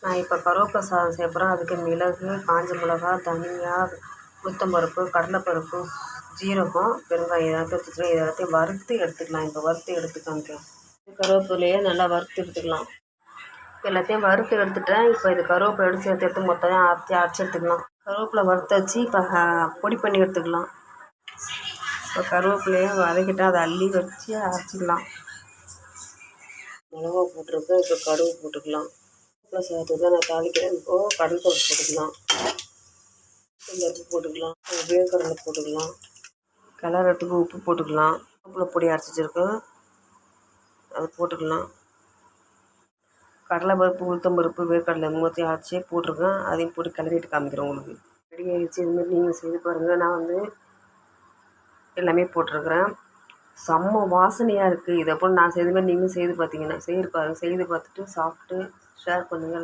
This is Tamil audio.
நான் இப்போ கருவேப்பிலை சாதம் செய்ய போகிறேன். அதுக்கு மிளகு, காஞ்ச மிளகா, தனியா, உளுத்தம்பருப்பு, கடலைப்பருப்பு, ஜீரகம், பெருங்காயம் எல்லாத்தையும் வச்சுக்கலாம். இதை எல்லாத்தையும் வறுத்து எடுத்துக்கலாம். இப்போ வறுத்து எடுத்து காமிக்கிறேன். கருவேப்பிலையே நல்லா வறுத்து எடுத்துக்கலாம். எல்லாத்தையும் வறுத்து எடுத்துட்டேன். இப்போ இது கருவேப்பிலை எடுத்து மொத்தம் அரைச்சி எடுத்துக்கலாம். கருவேப்பிலை வறுத்து வச்சு இப்போ பொடி பண்ணி எடுத்துக்கலாம். இப்போ கருவேப்பிலையை வதக்கிட்டு அதை அள்ளி வச்சு அரைச்சிக்கலாம். மிளகா போட்டிருக்கேன். இப்போ கடுகு போட்டுக்கலாம். கருவேப்பிலை சாதத்துக்கு தான் நான் தாளிக்கிறேன். இப்போது கடலைப்பருப்பு போட்டுக்கலாம். பருப்பு போட்டுக்கலாம். வேர்க்கடலை போட்டுக்கலாம். கலரத்துக்கு உப்பு போட்டுக்கலாம். கருவேப்பிலை பொடி அரைச்சி வச்சுருக்கேன், அது போட்டுக்கலாம். கடலைப்பருப்பு, உளுத்தம்பருப்பு, வேர்க்கடலை மூத்தையும் அரைச்சி போட்டிருக்கேன். அதையும் போட்டு கிளறிட்டு காமிக்கிறேன். உங்களுக்கு ரெடி ஆகிடுச்சு. இதுமாதிரி நீங்கள் செய்து பாருங்கள். நான் வந்து எல்லாமே போட்டிருக்கிறேன். செம்ம வாசனையாக இருக்குது. இதை போல் நான் செய்த மாதிரி நீங்களும் செய்து பார்த்தீங்கன்னா செய்து பார்த்துட்டு சாப்பிட்டு ஷேர் பண்ணுங்கள்.